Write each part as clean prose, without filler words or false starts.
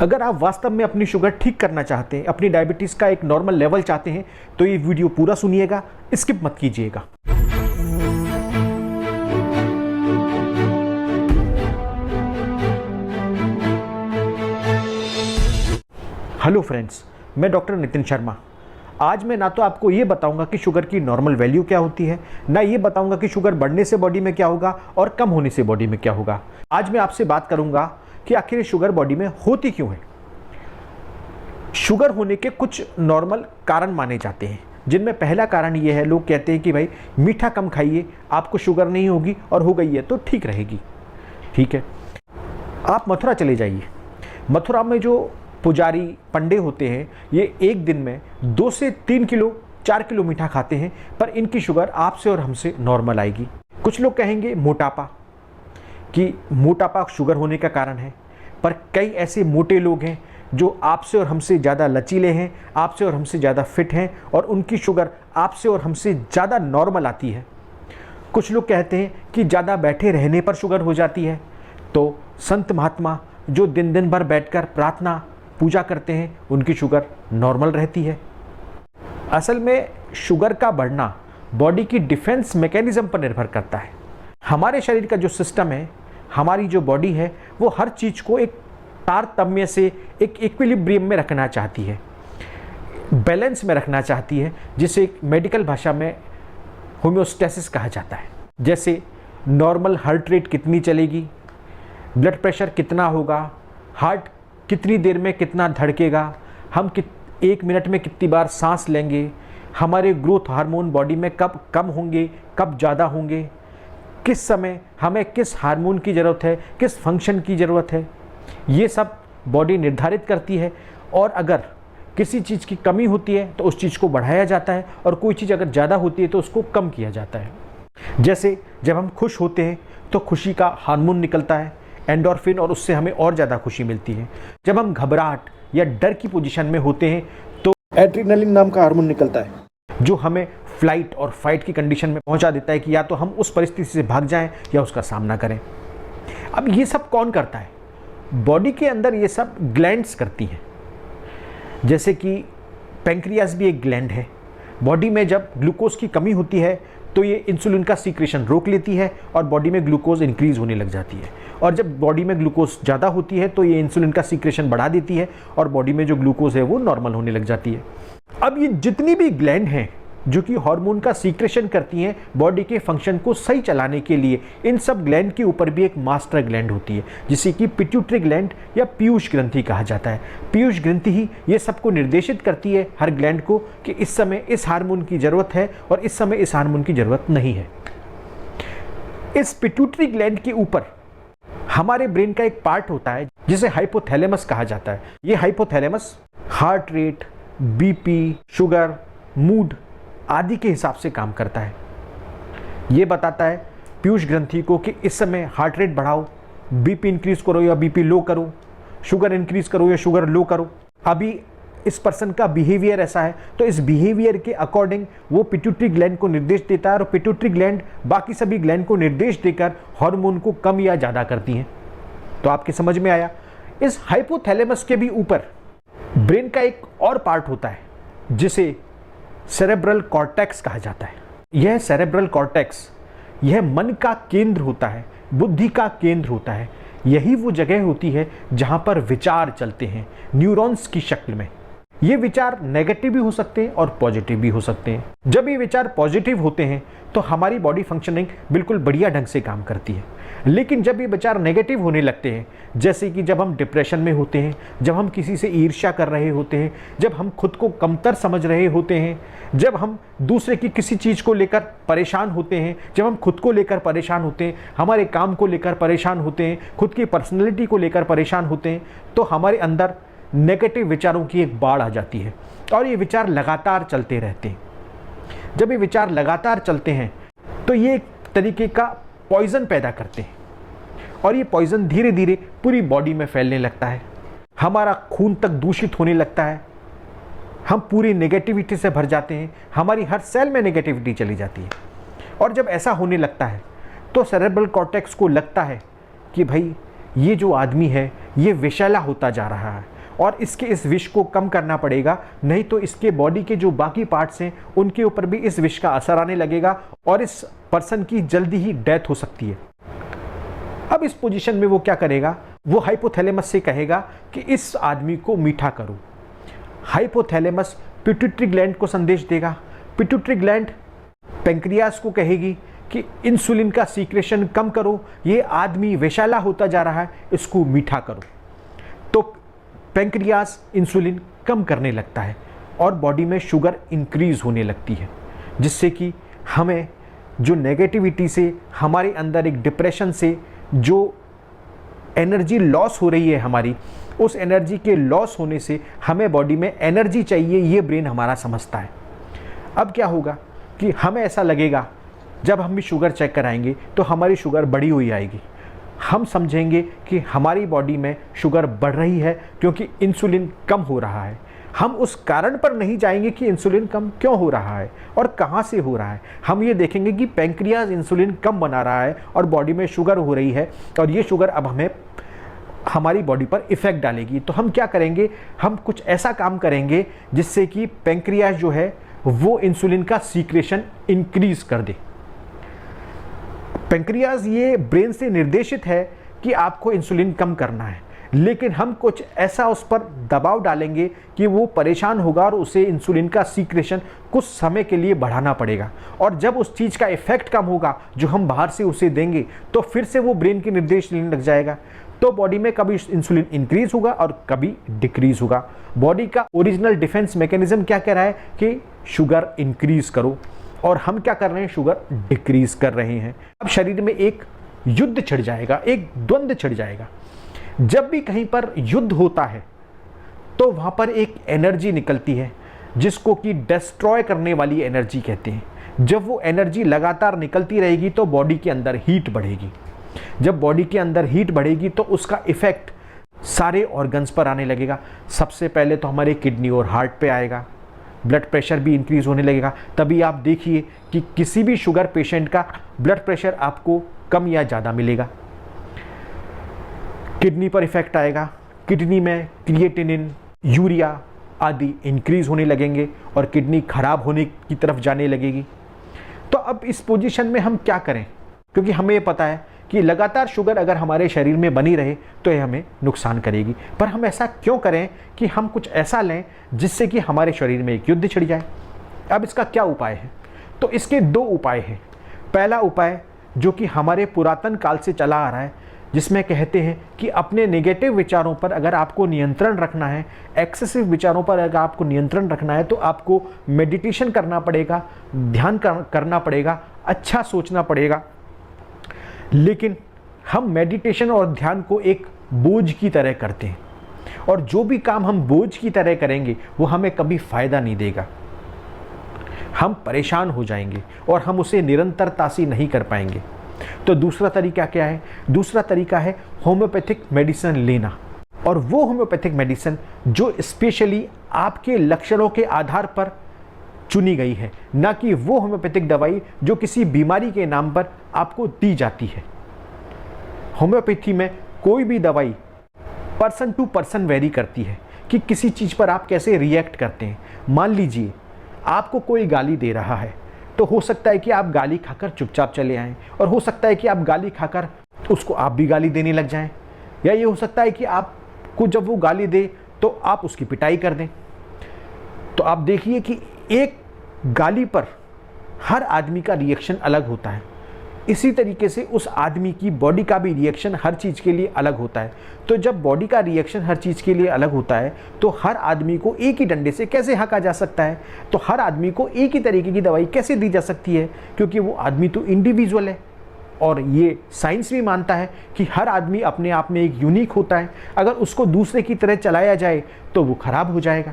अगर आप वास्तव में अपनी शुगर ठीक करना चाहते हैं, अपनी डायबिटीज़ का एक नॉर्मल लेवल चाहते हैं, तो ये वीडियो पूरा सुनिएगा, स्किप मत कीजिएगा। हेलो फ्रेंड्स, मैं डॉक्टर नितिन शर्मा। आज मैं ना तो आपको ये बताऊंगा कि शुगर की नॉर्मल वैल्यू क्या होती है, ना ये बताऊंगा कि शुगर बढ़ने से बॉडी में क्या होगा और कम होने से बॉडी में क्या होगा। आज मैं आपसे बात करूंगा कि आखिर ये शुगर बॉडी में होती क्यों है। शुगर होने के कुछ नॉर्मल कारण माने जाते हैं, जिनमें पहला कारण ये है, लोग कहते हैं कि भाई मीठा कम खाइए, आपको शुगर नहीं होगी, और हो गई है तो ठीक रहेगी। ठीक है, आप मथुरा चले जाइए। मथुरा में जो पुजारी पंडे होते हैं, ये एक दिन में 2 से 3 किलो 4 किलो मीठा खाते हैं, पर इनकी शुगर आपसे और हमसे नॉर्मल आएगी। कुछ लोग कहेंगे मोटापा, कि मोटापा शुगर होने का कारण है, पर कई ऐसे मोटे लोग हैं जो आपसे और हमसे ज़्यादा लचीले हैं, आपसे और हमसे ज़्यादा फिट हैं, और उनकी शुगर आपसे और हमसे ज़्यादा नॉर्मल आती है। कुछ लोग कहते हैं कि ज़्यादा बैठे रहने पर शुगर हो जाती है, तो संत महात्मा जो दिन दिन भर बैठकर प्रार्थना पूजा करते हैं, उनकी शुगर नॉर्मल रहती है। असल में शुगर का बढ़ना बॉडी की डिफेंस मैकेनिज्म पर निर्भर करता है। हमारे शरीर का जो सिस्टम है, हमारी जो बॉडी है, वो हर चीज़ को एक तारतम्य से, एक इक्विलिब्रियम में रखना चाहती है, बैलेंस में रखना चाहती है, जिसे मेडिकल भाषा में होम्योस्टेसिस कहा जाता है। जैसे नॉर्मल हार्ट रेट कितनी चलेगी, ब्लड प्रेशर कितना होगा, हार्ट कितनी देर में कितना धड़केगा, हम 1 मिनट में कितनी बार सांस लेंगे, हमारे ग्रोथ हार्मोन बॉडी में कब कम होंगे, कब ज़्यादा होंगे, किस समय हमें किस हार्मोन की ज़रूरत है, किस फंक्शन की ज़रूरत है, ये सब बॉडी निर्धारित करती है। और अगर किसी चीज़ की कमी होती है तो उस चीज़ को बढ़ाया जाता है, और कोई चीज़ अगर ज़्यादा होती है तो उसको कम किया जाता है। जैसे जब हम खुश होते हैं तो खुशी का हार्मोन निकलता है, एंडोर्फिन, और उससे हमें और ज़्यादा खुशी मिलती है। जब हम घबराहट या डर की पोजीशन में होते हैं तो एड्रेनलिन नाम का हार्मोन निकलता है, जो हमें फ्लाइट और फाइट की कंडीशन में पहुंचा देता है कि या तो हम उस परिस्थिति से भाग जाएं या उसका सामना करें। अब ये सब कौन करता है? बॉडी के अंदर ये सब ग्लैंड्स करती हैं। जैसे कि पैंक्रियास भी एक ग्लैंड है। बॉडी में जब ग्लूकोज की कमी होती है तो ये इंसुलिन का सीक्रेशन रोक लेती है और बॉडी में ग्लूकोज इंक्रीज होने लग जाती है, और जब बॉडी में ग्लूकोज ज़्यादा होती है तो ये इंसुलिन का सीक्रेशन बढ़ा देती है और बॉडी में जो ग्लूकोज है वो नॉर्मल होने लग जाती है। अब ये जितनी भी ग्लैंड हैं जो कि हार्मोन का सीक्रेशन करती हैं बॉडी के फंक्शन को सही चलाने के लिए, इन सब ग्लैंड के ऊपर भी एक मास्टर ग्लैंड होती है, जिसे कि पिट्यूटरी ग्लैंड या पीयूष ग्रंथि कहा जाता है। पीयूष ग्रंथि ही ये सबको निर्देशित करती है, हर ग्लैंड को, कि इस समय इस हार्मोन की ज़रूरत है और इस समय इस हार्मोन की ज़रूरत नहीं है। इस पिट्यूटरी ग्लैंड के ऊपर हमारे ब्रेन का एक पार्ट होता है जिसे हाइपोथैलेमस कहा जाता है। ये hypothalamus heart rate, BP, sugar, mood आदि के हिसाब से काम करता है। ये बताता है पीयूष ग्रंथि को कि इस समय हार्ट रेट बढ़ाओ, बीपी इंक्रीज करो या बीपी लो करो, शुगर इंक्रीज करो या शुगर लो करो। अभी इस पर्सन का बिहेवियर ऐसा है, तो इस बिहेवियर के अकॉर्डिंग वो पिट्यूटरी ग्लैंड को निर्देश देता है, और पिट्यूटरी ग्लैंड बाकी सभी ग्लैंड को निर्देश देकर हार्मोन को कम या ज़्यादा करती हैं। तो आपके समझ में आया। इस हाइपोथैलेमस के भी ऊपर ब्रेन का एक और पार्ट होता है जिसे सेरेब्रल कॉर्टेक्स कहा जाता है। यह सेरेब्रल कॉर्टेक्स, यह मन का केंद्र होता है, बुद्धि का केंद्र होता है। यही वो जगह होती है जहां पर विचार चलते हैं न्यूरॉन्स की शक्ल में। ये विचार नेगेटिव भी हो सकते हैं और पॉजिटिव भी हो सकते हैं। जब ये विचार पॉजिटिव होते हैं तो हमारी बॉडी फंक्शनिंग बिल्कुल बढ़िया ढंग से काम करती है, लेकिन जब ये विचार नेगेटिव होने लगते हैं, जैसे कि जब हम डिप्रेशन में होते हैं, जब हम किसी से ईर्ष्या कर रहे होते हैं, जब हम खुद को कमतर समझ रहे होते हैं, जब हम दूसरे की किसी चीज़ को लेकर परेशान होते हैं, जब हम खुद को लेकर परेशान होते हैं, हमारे काम को लेकर परेशान होते हैं, खुद की पर्सनैलिटी को लेकर परेशान होते हैं, तो हमारे अंदर नेगेटिव विचारों की एक बाढ़ आ जाती है, और ये विचार लगातार चलते रहते हैं। जब ये विचार लगातार चलते हैं तो ये एक तरीके का पॉइजन पैदा करते हैं, और ये पॉइजन धीरे धीरे पूरी बॉडी में फैलने लगता है। हमारा खून तक दूषित होने लगता है, हम पूरी नेगेटिविटी से भर जाते हैं, हमारी हर सेल में नेगेटिविटी चली जाती है। और जब ऐसा होने लगता है तो सेरेब्रल कॉर्टेक्स को लगता है कि भाई ये जो आदमी है ये विषैला होता जा रहा है और इसके इस विष को कम करना पड़ेगा, नहीं तो इसके बॉडी के जो बाकी पार्ट्स हैं उनके ऊपर भी इस विष का असर आने लगेगा और इस पर्सन की जल्दी ही डेथ हो सकती है। अब इस पोजीशन में वो क्या करेगा, वो हाइपोथैलेमस से कहेगा कि इस आदमी को मीठा करो। हाइपोथैलेमस पिट्यूटरी ग्लैंड को संदेश देगा, पिट्यूटरी ग्लैंड पैंक्रियास को कहेगी कि इंसुलिन का सीक्रेशन कम करो, ये आदमी विषैला होता जा रहा है, इसको मीठा करो। तो पैंक्रियास इंसुलिन कम करने लगता है और बॉडी में शुगर इंक्रीज होने लगती है, जिससे कि हमें जो नेगेटिविटी से, हमारे अंदर एक डिप्रेशन से जो एनर्जी लॉस हो रही है हमारी, उस एनर्जी के लॉस होने से हमें बॉडी में एनर्जी चाहिए, ये ब्रेन हमारा समझता है। अब क्या होगा कि हमें ऐसा लगेगा, जब हम भी शुगर चेक कराएंगे तो हमारी शुगर बढ़ी हुई आएगी, हम समझेंगे कि हमारी बॉडी में शुगर बढ़ रही है क्योंकि इंसुलिन कम हो रहा है। हम उस कारण पर नहीं जाएंगे कि इंसुलिन कम क्यों हो रहा है और कहाँ से हो रहा है, हम ये देखेंगे कि पैंक्रियाज इंसुलिन कम बना रहा है और बॉडी में शुगर हो रही है और ये शुगर अब हमें हमारी बॉडी पर इफ़ेक्ट डालेगी। तो हम क्या करेंगे, हम कुछ ऐसा काम करेंगे जिससे कि पैंक्रियाज जो है वो इंसुलिन का सीक्रेशन इंक्रीज कर दे। पैंक्रियाज ये ब्रेन से निर्देशित है कि आपको इंसुलिन कम करना है, लेकिन हम कुछ ऐसा उस पर दबाव डालेंगे कि वो परेशान होगा और उसे इंसुलिन का सीक्रेशन कुछ समय के लिए बढ़ाना पड़ेगा। और जब उस चीज़ का इफेक्ट कम होगा जो हम बाहर से उसे देंगे, तो फिर से वो ब्रेन के निर्देश लेने लग जाएगा। तो बॉडी में कभी इंसुलिन इंक्रीज होगा और कभी डिक्रीज होगा। बॉडी का ओरिजिनल डिफेंस मैकेनिज्म क्या कह रहा है कि शुगर इंक्रीज करो, और हम क्या कर रहे हैं, शुगर डिक्रीज कर रहे हैं। अब शरीर में एक युद्ध छिड़ जाएगा, एक द्वंद्व छिड़ जाएगा। जब भी कहीं पर युद्ध होता है तो वहां पर एक एनर्जी निकलती है जिसको कि डिस्ट्रॉय करने वाली एनर्जी कहते हैं। जब वो एनर्जी लगातार निकलती रहेगी तो बॉडी के अंदर हीट बढ़ेगी। जब बॉडी के अंदर हीट बढ़ेगी तो उसका इफेक्ट सारे ऑर्गन्स पर आने लगेगा। सबसे पहले तो हमारे किडनी और हार्ट पे आएगा, ब्लड प्रेशर भी इंक्रीज होने लगेगा। तभी आप देखिए कि किसी भी शुगर पेशेंट का ब्लड प्रेशर आपको कम या ज़्यादा मिलेगा। किडनी पर इफेक्ट आएगा, किडनी में क्रिएटिनिन, यूरिया आदि इंक्रीज होने लगेंगे और किडनी खराब होने की तरफ जाने लगेगी। तो अब इस पोजीशन में हम क्या करें, क्योंकि हमें ये पता है कि लगातार शुगर अगर हमारे शरीर में बनी रहे तो ये हमें नुकसान करेगी। पर हम ऐसा क्यों करें कि हम कुछ ऐसा लें जिससे कि हमारे शरीर में एक युद्ध छिड़ जाए। अब इसका क्या उपाय है, तो इसके दो उपाय हैं। पहला उपाय जो कि हमारे पुरातन काल से चला आ रहा है, जिसमें कहते हैं कि अपने नेगेटिव विचारों पर अगर आपको नियंत्रण रखना है, एक्सेसिव विचारों पर अगर आपको नियंत्रण रखना है, तो आपको मेडिटेशन करना पड़ेगा, ध्यान करना पड़ेगा, अच्छा सोचना पड़ेगा। लेकिन हम मेडिटेशन और ध्यान को एक बोझ की तरह करते हैं, और जो भी काम हम बोझ की तरह करेंगे वो हमें कभी फ़ायदा नहीं देगा। हम परेशान हो जाएंगे और हम उसे निरंतरता से नहीं कर पाएंगे। तो दूसरा तरीका क्या है, दूसरा तरीका है होम्योपैथिक मेडिसिन लेना। और वो होम्योपैथिक मेडिसिन जो स्पेशली आपके लक्षणों के आधार पर चुनी गई है, ना कि वो होम्योपैथिक दवाई जो किसी बीमारी के नाम पर आपको दी जाती है। होम्योपैथी में कोई भी दवाई पर्सन टू पर्सन वेरी करती है कि किसी चीज़ पर आप कैसे रिएक्ट करते हैं। मान लीजिए आपको कोई गाली दे रहा है, तो हो सकता है कि आप गाली खाकर चुपचाप चले आएं, और हो सकता है कि आप गाली खाकर उसको आप भी गाली देने लग जाएं, या ये हो सकता है कि आपको जब वो गाली दे तो आप उसकी पिटाई कर दें। तो आप देखिए कि एक गाली पर हर आदमी का रिएक्शन अलग होता है। इसी तरीके से उस आदमी की बॉडी का भी रिएक्शन हर चीज़ के लिए अलग होता है। तो जब बॉडी का रिएक्शन हर चीज़ के लिए अलग होता है तो हर आदमी को एक ही डंडे से कैसे हाँका जा सकता है, तो हर आदमी को एक ही तरीके की दवाई कैसे दी जा सकती है, क्योंकि वो आदमी तो इंडिविजुअल है। और ये साइंस भी मानता है कि हर आदमी अपने आप में एक यूनिक होता है। अगर उसको दूसरे की तरह चलाया जाए तो वो खराब हो जाएगा।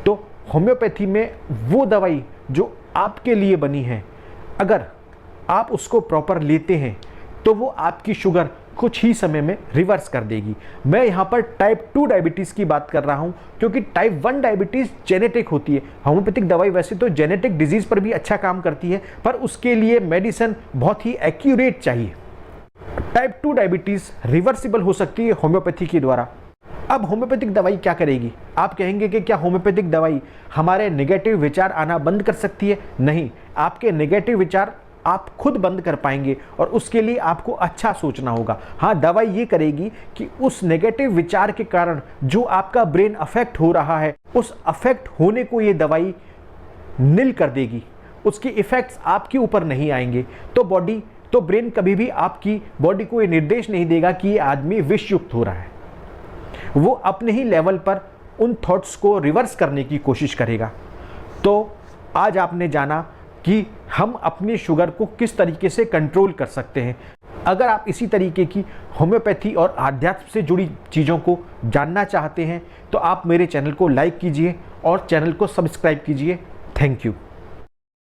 तो होम्योपैथी में वो दवाई जो आपके लिए बनी है, अगर आप उसको प्रॉपर लेते हैं तो वो आपकी शुगर कुछ ही समय में रिवर्स कर देगी। मैं यहाँ पर टाइप 2 डायबिटीज़ की बात कर रहा हूँ, क्योंकि टाइप 1 डायबिटीज़ जेनेटिक होती है। होम्योपैथिक दवाई वैसे तो जेनेटिक डिजीज़ पर भी अच्छा काम करती है, पर उसके लिए मेडिसिन बहुत ही एक्यूरेट चाहिए। टाइप 2 डायबिटीज़ रिवर्सिबल हो सकती है होम्योपैथी के द्वारा। अब होम्योपैथिक दवाई क्या करेगी? आप कहेंगे कि क्या होम्योपैथिक दवाई हमारे नेगेटिव विचार आना बंद कर सकती है? नहीं, आपके नेगेटिव विचार आप खुद बंद कर पाएंगे और उसके लिए आपको अच्छा सोचना होगा। हाँ, दवाई ये करेगी कि उस नेगेटिव विचार के कारण जो आपका ब्रेन अफेक्ट हो रहा है, उस अफेक्ट होने को ये दवाई निल कर देगी। उसके इफेक्ट्स आपके ऊपर नहीं आएंगे। तो ब्रेन कभी भी आपकी बॉडी को ये निर्देश नहीं देगा कि ये आदमी विषयुक्त हो रहा है। वो अपने ही लेवल पर उन थॉट्स को रिवर्स करने की कोशिश करेगा। तो आज आपने जाना कि हम अपनी शुगर को किस तरीके से कंट्रोल कर सकते हैं। अगर आप इसी तरीके की होम्योपैथी और आध्यात्म से जुड़ी चीज़ों को जानना चाहते हैं तो आप मेरे चैनल को लाइक कीजिए और चैनल को सब्सक्राइब कीजिए। Thank you.